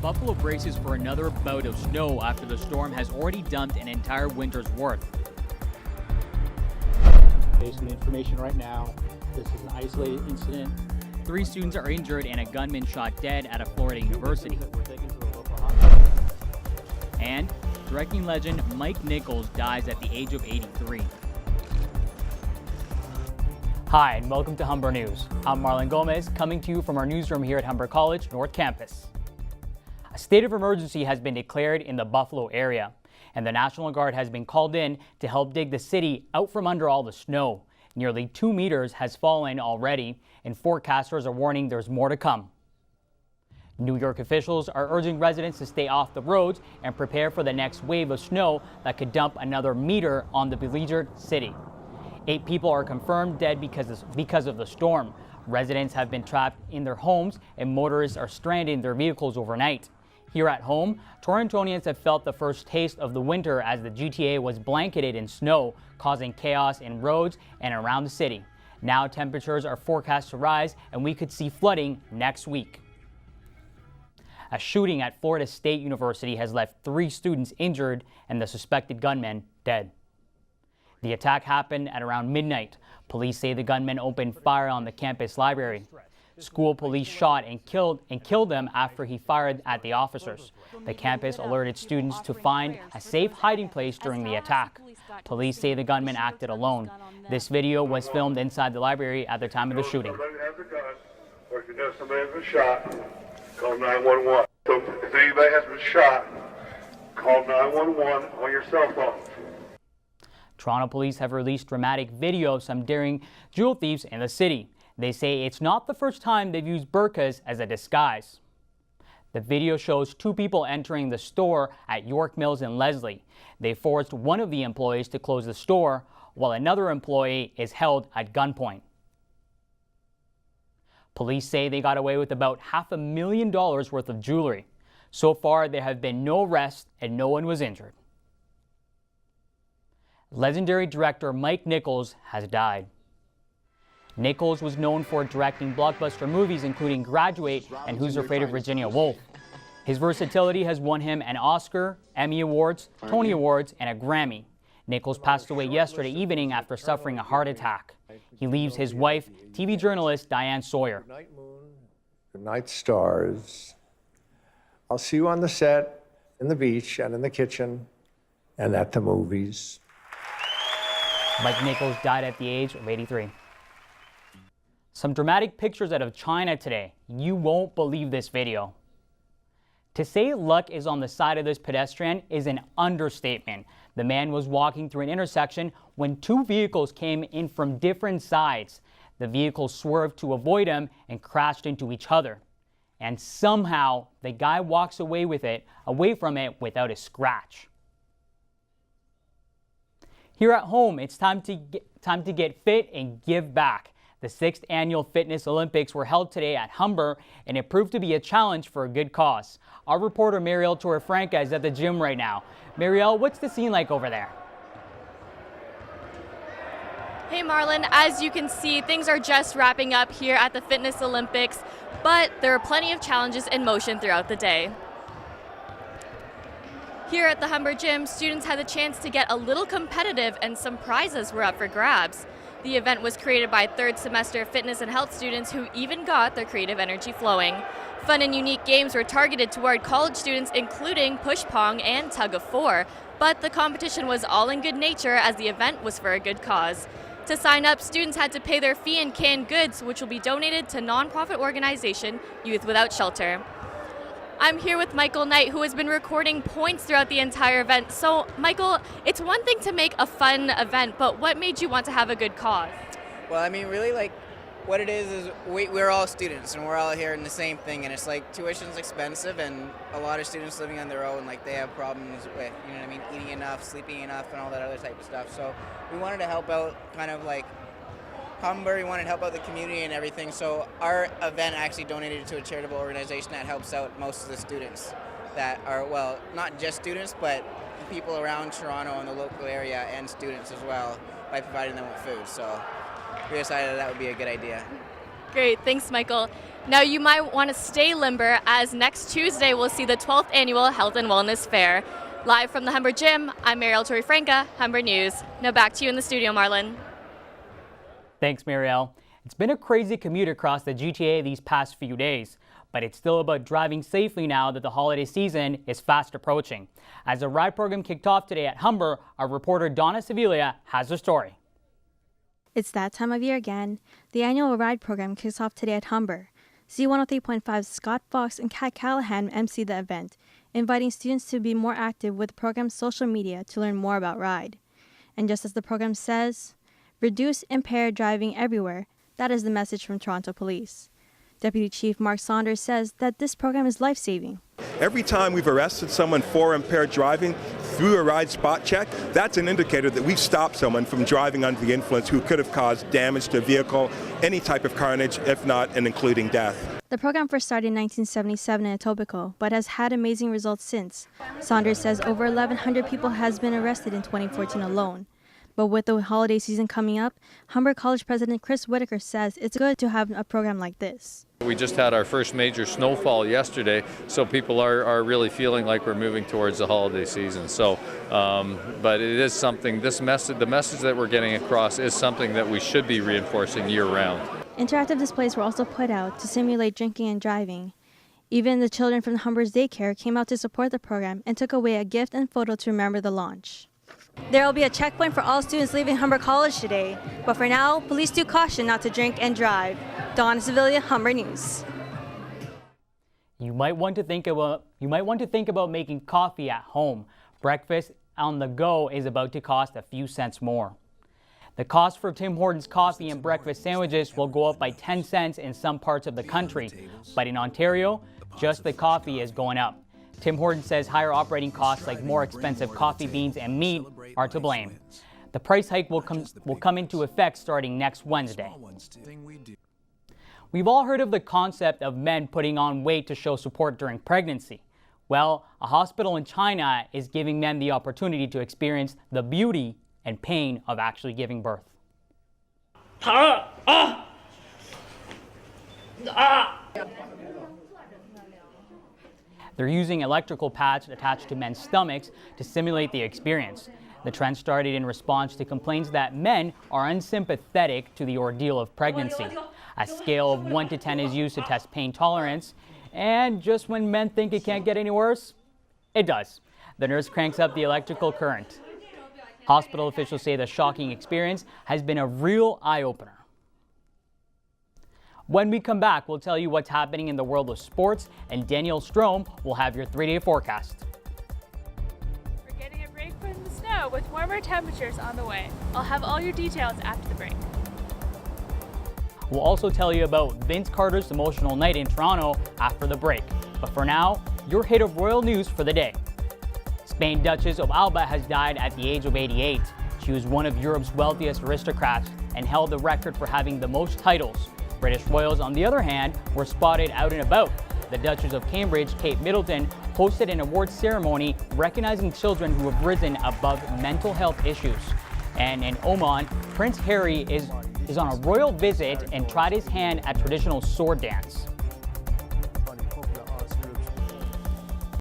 Buffalo braces for another bout of snow after the storm has already dumped an entire winter's worth. Based on the information right now, this is an isolated incident. 3 students are injured and a gunman shot dead at a Florida university. And directing legend Mike Nichols dies at the age of 83. Hi, and welcome to Humber News. I'm Marlon Gomez, coming to you from our newsroom here at Humber College North Campus. A state of emergency has been declared in the Buffalo area, and the National Guard has been called in to help dig the city out from under all the snow. Nearly 2 meters has fallen already, and forecasters are warning there's more to come. New York officials are urging residents to stay off the roads and prepare for the next wave of snow that could dump another meter on the beleaguered city. 8 people are confirmed dead because of the storm. Residents have been trapped in their homes, and motorists are stranded in their vehicles overnight. Here at home, Torontonians have felt the first taste of the winter as the GTA was blanketed in snow, causing chaos in roads and around the city. Now temperatures are forecast to rise, and we could see flooding next week. A shooting at Florida State University has left 3 students injured and the suspected gunman dead. The attack happened at around midnight. Police say the gunman opened fire on the campus library. School police shot and killed them after he fired at the officers. The campus alerted students to find a safe hiding place during the attack. Police say the gunman acted alone. This video was filmed inside the library at the time of the shooting. Somebody has a gun, or if you know somebody has been shot, call 911. So if anybody has been shot, call 911 on your cell phone. Toronto police have released dramatic video of some daring jewel thieves in the city. They say it's not the first time they've used burqas as a disguise. The video shows 2 people entering the store at York Mills in Leslie. They forced one of the employees to close the store, while another employee is held at gunpoint. Police say they got away with about $500,000 worth of jewelry. So far, there have been no arrests and no one was injured. Legendary director Mike Nichols has died. Nichols was known for directing blockbuster movies including Graduate and Who's Afraid of Virginia Woolf. His versatility has won him an Oscar, Emmy Awards, Tony Awards, and a Grammy. Nichols passed away yesterday evening after suffering a heart attack. He leaves his wife, TV journalist Diane Sawyer. Good night, moon. Good night, stars. I'll see you on the set, in the beach, and in the kitchen, and at the movies. Mike Nichols died at the age of 83. Some dramatic pictures out of China today. You won't believe this video. To say luck is on the side of this pedestrian is an understatement. The man was walking through an intersection when 2 vehicles came in from different sides. The vehicles swerved to avoid him and crashed into each other. And somehow the guy walks away from it without a scratch. Here at home, it's time to get fit and give back. The 6th Annual Fitness Olympics were held today at Humber, and it proved to be a challenge for a good cause. Our reporter Marielle Torrefranca is at the gym right now. Marielle, what's the scene like over there? Hey Marlon, as you can see, things are just wrapping up here at the Fitness Olympics, but there are plenty of challenges in motion throughout the day. Here at the Humber Gym, students had the chance to get a little competitive and some prizes were up for grabs. The event was created by 3rd semester fitness and health students who even got their creative energy flowing. Fun and unique games were targeted toward college students, including push pong and tug of 4. But the competition was all in good nature as the event was for a good cause. To sign up, students had to pay their fee in canned goods, which will be donated to nonprofit organization Youth Without Shelter. I'm here with Michael Knight, who has been recording points throughout the entire event. So, Michael, it's one thing to make a fun event, but what made you want to have a good cause? Well, I mean, really, like, what it is we're all students, and we're all here in the same thing, and it's like tuition's expensive, and a lot of students living on their own, like, they have problems with, you know what I mean, eating enough, sleeping enough, and all that other type of stuff. So we wanted to help out, kind of like Humber, we wanted to help out the community and everything, so our event actually donated to a charitable organization that helps out most of the students that are, well, not just students, but people around Toronto and the local area and students as well by providing them with food. So we decided that would be a good idea. Great, thanks, Michael. Now you might want to stay limber, as next Tuesday we'll see the 12th annual Health and Wellness Fair. Live from the Humber Gym, I'm Marielle Torrefranca, Humber News. Now back to you in the studio, Marlon. Thanks, Marielle. It's been a crazy commute across the GTA these past few days, but it's still about driving safely now that the holiday season is fast approaching. As the ride program kicked off today at Humber, our reporter Donna Sevilla has the story. It's that time of year again. The annual ride program kicks off today at Humber. Z103.5's Scott Fox and Kat Callahan emceed the event, inviting students to be more active with the program's social media to learn more about ride. And just as the program says, reduce impaired driving everywhere, that is the message from Toronto Police. Deputy Chief Mark Saunders says that this program is life-saving. Every time we've arrested someone for impaired driving through a ride spot check, that's an indicator that we've stopped someone from driving under the influence who could have caused damage to a vehicle, any type of carnage, if not, and including death. The program first started in 1977 in Etobicoke, but has had amazing results since. Saunders says over 1,100 people has been arrested in 2014 alone. But with the holiday season coming up, Humber College President Chris Whitaker says it's good to have a program like this. We just had our first major snowfall yesterday, so people are really feeling like we're moving towards the holiday season. So, but it is something, the message that we're getting across is something that we should be reinforcing year-round. Interactive displays were also put out to simulate drinking and driving. Even the children from Humber's daycare came out to support the program and took away a gift and photo to remember the launch. There will be a checkpoint for all students leaving Humber College today, but for now, police do caution not to drink and drive. Dawn Sevilla, Humber News. You might want to think about making coffee at home. Breakfast on the go is about to cost a few cents more. The cost for Tim Hortons coffee and breakfast sandwiches will go up by 10 cents in some parts of the country, but in Ontario, just the coffee is going up. Tim Hortons says higher operating costs like more expensive coffee beans and meat are to blame. The price hike will come into effect starting next Wednesday. We've all heard of the concept of men putting on weight to show support during pregnancy. Well, a hospital in China is giving men the opportunity to experience the beauty and pain of actually giving birth. They're using electrical pads attached to men's stomachs to simulate the experience. The trend started in response to complaints that men are unsympathetic to the ordeal of pregnancy. A scale of 1 to 10 is used to test pain tolerance, and just when men think it can't get any worse, it does. The nurse cranks up the electrical current. Hospital officials say the shocking experience has been a real eye-opener. When we come back, we'll tell you what's happening in the world of sports, and Danielle Strom will have your 3-day forecast. We're getting a break from the snow with warmer temperatures on the way. I'll have all your details after the break. We'll also tell you about Vince Carter's emotional night in Toronto after the break. But for now, your hit of royal news for the day. Spain Duchess of Alba has died at the age of 88. She was one of Europe's wealthiest aristocrats and held the record for having the most titles. British royals, on the other hand, were spotted out and about. The Duchess of Cambridge, Kate Middleton, hosted an awards ceremony recognizing children who have risen above mental health issues. And in Oman, Prince Harry is on a royal visit and tried his hand at traditional sword dance.